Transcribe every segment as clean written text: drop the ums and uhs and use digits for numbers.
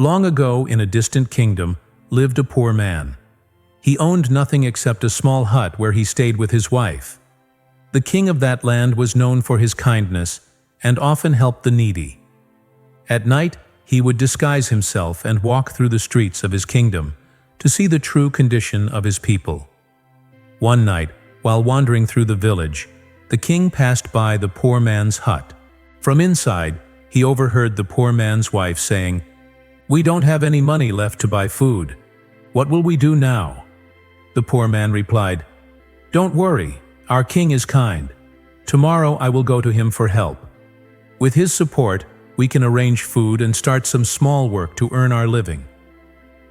Long ago, in a distant kingdom, lived a poor man. He owned nothing except a small hut where he stayed with his wife. The king of that land was known for his kindness and often helped the needy. At night, he would disguise himself and walk through the streets of his kingdom to see the true condition of his people. One night, while wandering through the village, the king passed by the poor man's hut. From inside, he overheard the poor man's wife saying, "We don't have any money left to buy food. What will we do now?" The poor man replied, "Don't worry, our king is kind. Tomorrow I will go to him for help. With his support, we can arrange food and start some small work to earn our living."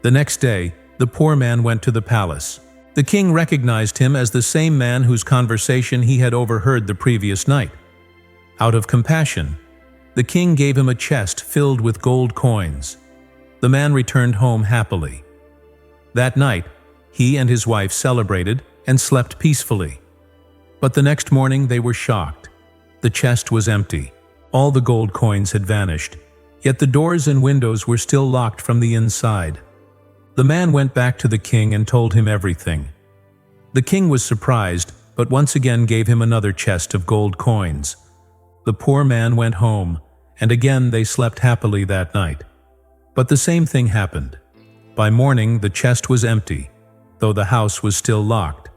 The next day, the poor man went to the palace. The king recognized him as the same man whose conversation he had overheard the previous night. Out of compassion, the king gave him a chest filled with gold coins. The man returned home happily. That night, he and his wife celebrated and slept peacefully. But the next morning they were shocked. The chest was empty. All the gold coins had vanished, yet the doors and windows were still locked from the inside. The man went back to the king and told him everything. The king was surprised, but once again gave him another chest of gold coins. The poor man went home, and again they slept happily that night. But the same thing happened. By morning, the chest was empty, though the house was still locked.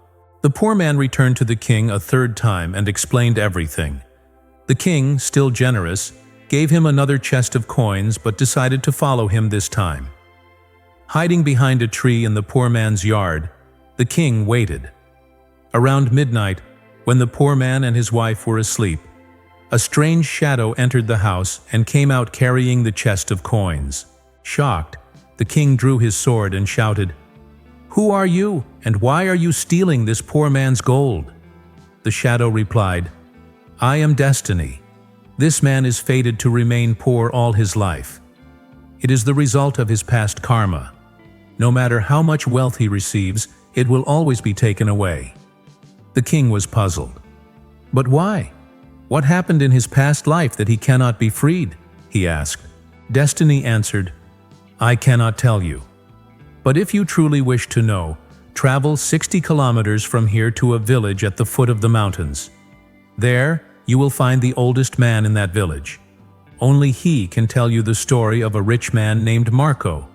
The poor man returned to the king a third time and explained everything. The king, still generous, gave him another chest of coins but decided to follow him this time. Hiding behind a tree in the poor man's yard, the king waited. Around midnight, when the poor man and his wife were asleep, a strange shadow entered the house and came out carrying the chest of coins. Shocked, the king drew his sword and shouted, "Who are you, and why are you stealing this poor man's gold?" The shadow replied, "I am Destiny. This man is fated to remain poor all his life. It is the result of his past karma. No matter how much wealth he receives, it will always be taken away." The king was puzzled. "But why? What happened in his past life that he cannot be freed?" he asked. Destiny answered, "I cannot tell you. But if you truly wish to know, travel 60 kilometers from here to a village at the foot of the mountains. There, you will find the oldest man in that village. Only he can tell you the story of a rich man named Marco,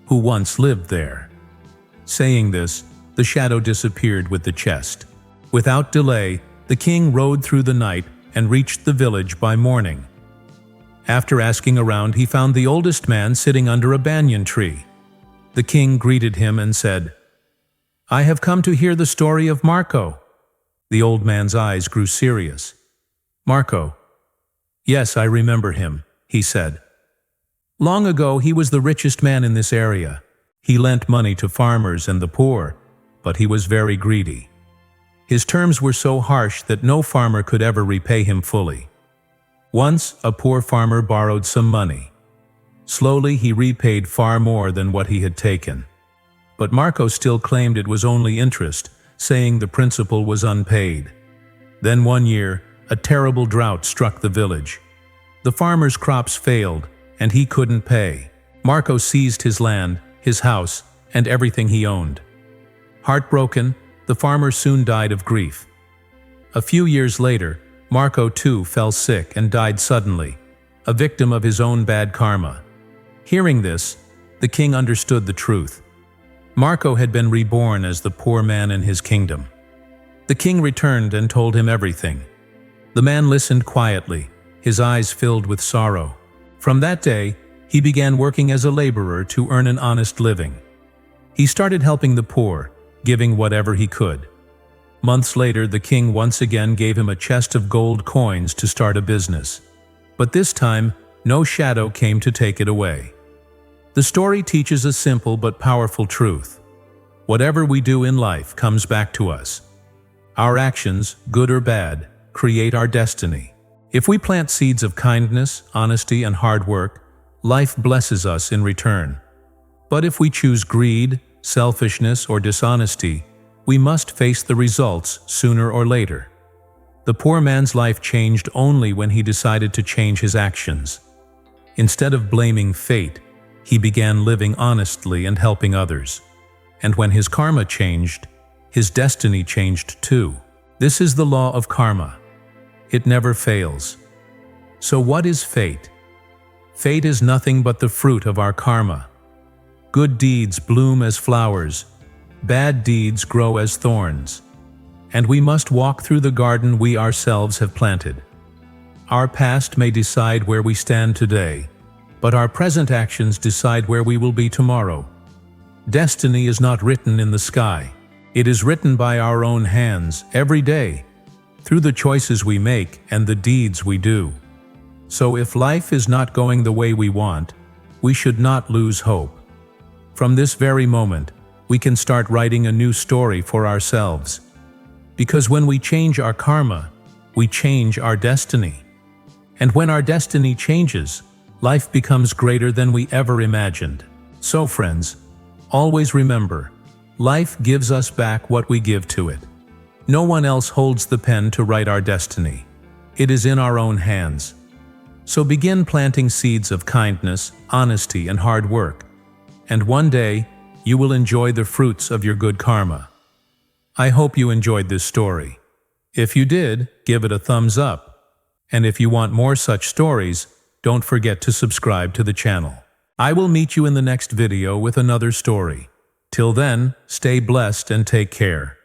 who once lived there." Saying this, the shadow disappeared with the chest. Without delay, the king rode through the night and reached the village by morning. After asking around, he found the oldest man sitting under a banyan tree. The king greeted him and said, "I have come to hear the story of Marco." The old man's eyes grew serious. "Marco? Yes, I remember him," he said. "Long ago he was the richest man in this area. He lent money to farmers and the poor, but he was very greedy. His terms were so harsh that no farmer could ever repay him fully. Once, a poor farmer borrowed some money. Slowly he repaid far more than what he had taken. But Marco still claimed it was only interest, saying the principal was unpaid. Then one year, a terrible drought struck the village. The farmer's crops failed, and he couldn't pay. Marco seized his land, his house, and everything he owned. Heartbroken, the farmer soon died of grief. A few years later, Marco too fell sick and died suddenly, a victim of his own bad karma. Hearing this, the king understood the truth. Marco had been reborn as the poor man in his kingdom. The king returned and told him everything. The man listened quietly, his eyes filled with sorrow. From that day, he began working as a laborer to earn an honest living. He started helping the poor, giving whatever he could. Months later, the king once again gave him a chest of gold coins to start a business. But this time, no shadow came to take it away. The story teaches a simple but powerful truth. Whatever we do in life comes back to us. Our actions, good or bad, create our destiny. If we plant seeds of kindness, honesty, and hard work, life blesses us in return. But if we choose greed, selfishness, or dishonesty, we must face the results sooner or later. The poor man's life changed only when he decided to change his actions. Instead of blaming fate, he began living honestly and helping others. And when his karma changed, his destiny changed too. This is the law of karma. It never fails. So what is fate? Fate is nothing but the fruit of our karma. Good deeds bloom as flowers, bad deeds grow as thorns. And we must walk through the garden we ourselves have planted. Our past may decide where we stand today, but our present actions decide where we will be tomorrow. Destiny is not written in the sky. It is written by our own hands every day, through the choices we make and the deeds we do. So if life is not going the way we want, we should not lose hope. From this very moment, we can start writing a new story for ourselves. Because when we change our karma, we change our destiny. And when our destiny changes, life becomes greater than we ever imagined. So friends, always remember, life gives us back what we give to it. No one else holds the pen to write our destiny. It is in our own hands. So begin planting seeds of kindness, honesty, and hard work. And one day, you will enjoy the fruits of your good karma. I hope you enjoyed this story. If you did, give it a thumbs up. And if you want more such stories, don't forget to subscribe to the channel. I will meet you in the next video with another story. Till then, stay blessed and take care.